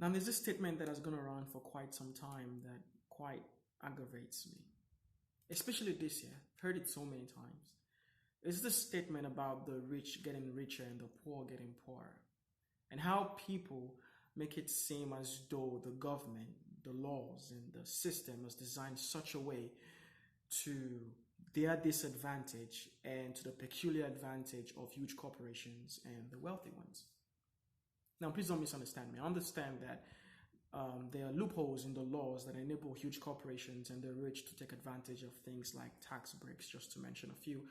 Now, there's this statement that has gone around for quite some time that quite aggravates me, especially this year. I've heard it so many times. It's this statement about the rich getting richer and the poor getting poorer, and how people make it seem as though the government, the laws, and the system is designed such a way to their disadvantage and to the peculiar advantage of huge corporations and the wealthy ones. Now, please don't misunderstand me. I understand that there are loopholes in the laws that enable huge corporations and the rich to take advantage of things like tax breaks, just to mention a few.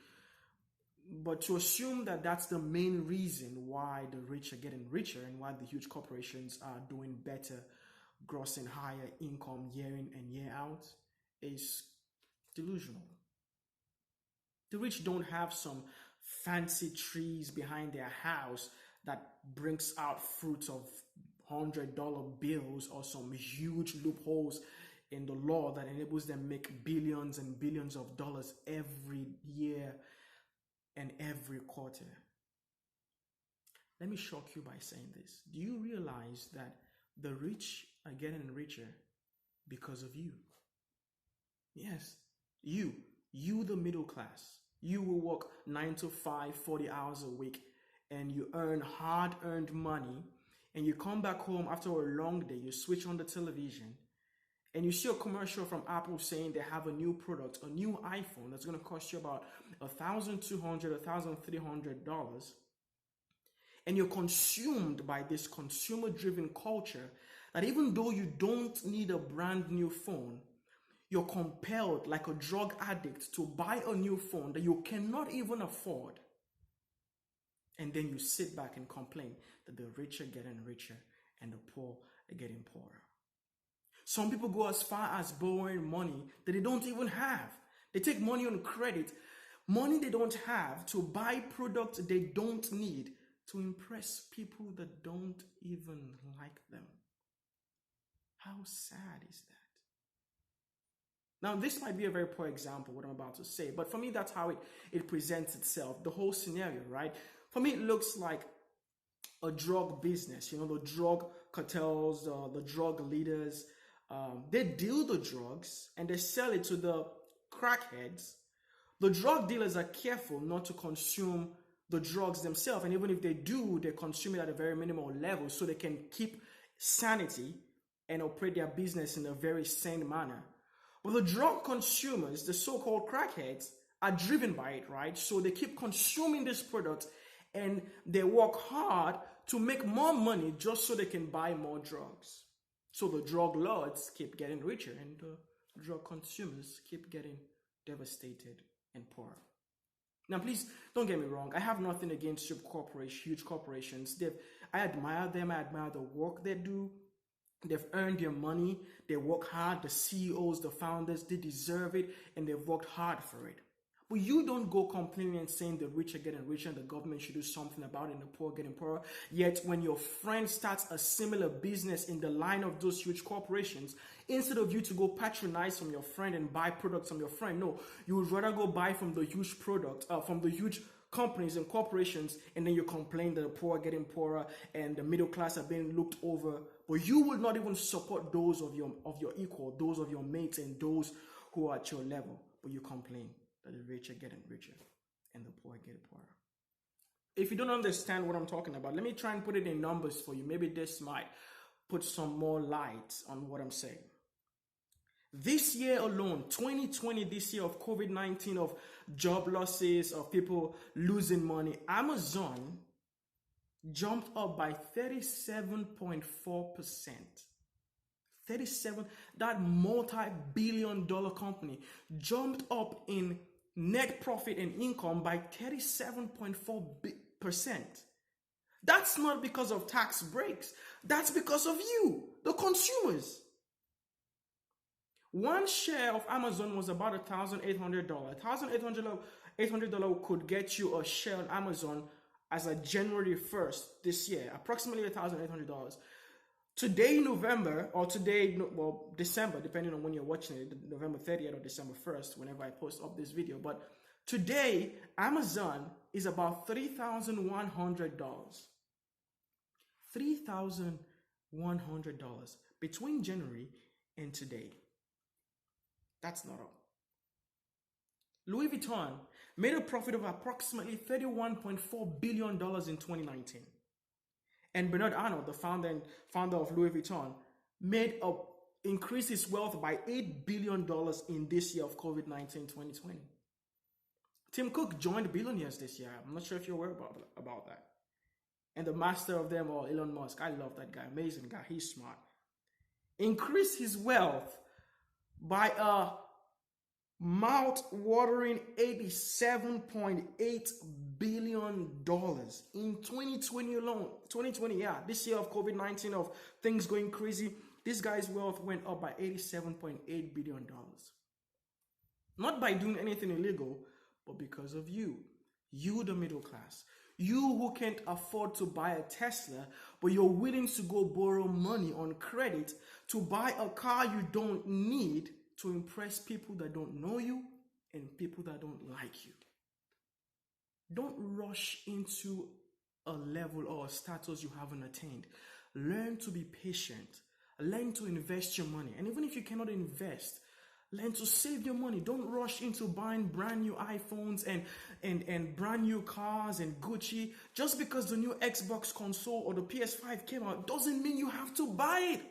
But to assume that that's the main reason why the rich are getting richer and why the huge corporations are doing better, grossing higher income year in and year out, is delusional. The rich don't have some fancy trees behind their house that brings out fruits of $100 bills or some huge loopholes in the law that enables them make billions and billions of dollars every year and every quarter. Let me shock you by saying this. Do you realize that the rich are getting richer because of you? Yes, you the middle class. You will work 9 to 5, 40 hours a week, and you earn hard-earned money, and you come back home after a long day, you switch on the television, and you see a commercial from Apple saying they have a new product, a new iPhone that's going to cost you about $1,200, $1,300, and you're consumed by this consumer-driven culture that even though you don't need a brand new phone, you're compelled, like a drug addict, to buy a new phone that you cannot even afford. And then you sit back and complain that the rich are getting richer and the poor are getting poorer. Some people go as far as borrowing money that they don't even have. They take money on credit, money they don't have, to buy products they don't need to impress people that don't even like them. How sad is that? Now, this might be a very poor example, what I'm about to say, but for me, that's how it presents itself, the whole scenario, right? For me, it looks like a drug business. The drug cartels, the drug leaders, they deal the drugs and they sell it to the crackheads. The drug dealers are careful not to consume the drugs themselves, and even if they do, they consume it at a very minimal level so they can keep sanity and operate their business in a very sane manner. But the drug consumers, the so-called crackheads, are driven by it, right? So they keep consuming this product and they work hard to make more money just so they can buy more drugs. So the drug lords keep getting richer and the drug consumers keep getting devastated and poorer. Now, please don't get me wrong. I have nothing against huge corporations. I admire them. I admire the work they do. They've earned their money. They work hard. The CEOs, the founders, they deserve it, and they've worked hard for it. But you don't go complaining and saying the rich are getting richer and the government should do something about it and the poor getting poorer. Yet when your friend starts a similar business in the line of those huge corporations, instead of you to go patronize from your friend and buy products from your friend, no, you would rather go buy from the huge from the huge companies and corporations, and then you complain that the poor are getting poorer and the middle class are being looked over. But you will not even support those of your equal, those of your mates and those who are at your level. But you complain that the rich are getting richer and the poor get poorer. If you don't understand what I'm talking about, let me try and put it in numbers for you. Maybe this might put some more light on what I'm saying. This year alone, 2020, this year of COVID-19, of job losses, of people losing money, Amazon jumped up by 37.4%. 37, that multi-billion-dollar company jumped up in net profit and income by 37.4%. That's not because of tax breaks. That's because of you, the consumers. One share of Amazon was about $1,800. $1,800 could get you a share on Amazon as of January 1st this year, approximately $1,800. Today, November, or today, well, December, depending on when you're watching it, November 30th or December 1st, whenever I post up this video. But today, Amazon is about $3,100. $3,100. $100 between January and today. That's not all. Louis Vuitton made a profit of approximately $31.4 billion in 2019. And Bernard Arnault, the founder of Louis Vuitton, increased his wealth by $8 billion in this year of COVID-19 2020. Tim Cook joined billionaires this year. I'm not sure if you're aware about that. And the master of them all, Elon Musk, I love that guy, amazing guy, he's smart. Increased his wealth by a mouth-watering $87.8 billion in 2020 alone. 2020, yeah, this year of COVID-19, of things going crazy, this guy's wealth went up by $87.8 billion. Not by doing anything illegal, but because of you, the middle class. You who can't afford to buy a Tesla, but you're willing to go borrow money on credit to buy a car you don't need to impress people that don't know you and people that don't like you. Don't rush into a level or a status you haven't attained. Learn to be patient. Learn to invest your money. And even if you cannot invest, learn to save your money. Don't rush into buying brand new iPhones and brand new cars and Gucci. Just because the new Xbox console or the PS5 came out doesn't mean you have to buy it.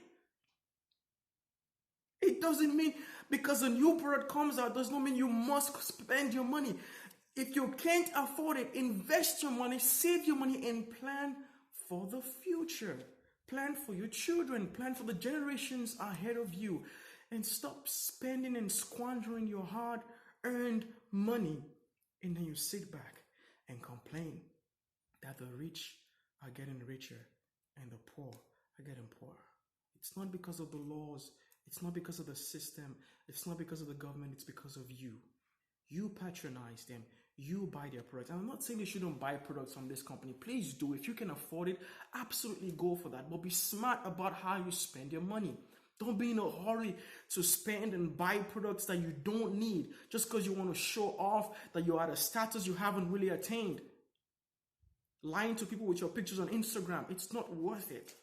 It doesn't mean because a new product comes out does not mean you must spend your money. If you can't afford it, invest your money, save your money, and plan for the future. Plan for your children. Plan for the generations ahead of you. And stop spending and squandering your hard-earned money. And then you sit back and complain that the rich are getting richer and the poor are getting poorer. It's not because of the laws. It's not because of the system. It's not because of the government. It's because of you. You patronize them. You buy their products. And I'm not saying you shouldn't buy products from this company. Please do. If you can afford it, absolutely go for that. But be smart about how you spend your money. Don't be in a hurry to spend and buy products that you don't need just because you want to show off that you're at a status you haven't really attained. Lying to people with your pictures on Instagram, it's not worth it.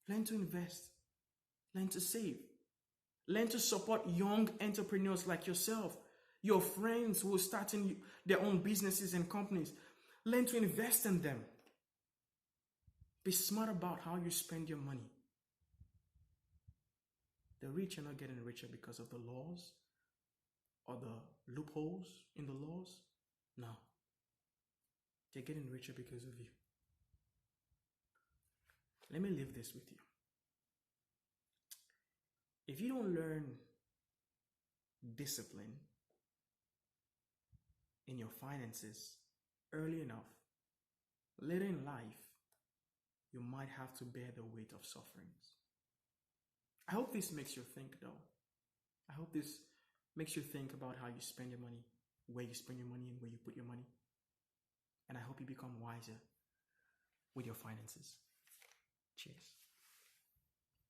Learn to invest. Learn to save. Learn to support young entrepreneurs like yourself, your friends who are starting their own businesses and companies. Learn to invest in them. Be smart about how you spend your money. The rich are not getting richer because of the laws or the loopholes in the laws. No. They're getting richer because of you. Let me leave this with you. If you don't learn discipline in your finances early enough, later in life, you might have to bear the weight of sufferings. I hope this makes you think, though. I hope this makes you think about how you spend your money, where you spend your money, and where you put your money. And I hope you become wiser with your finances. Cheers.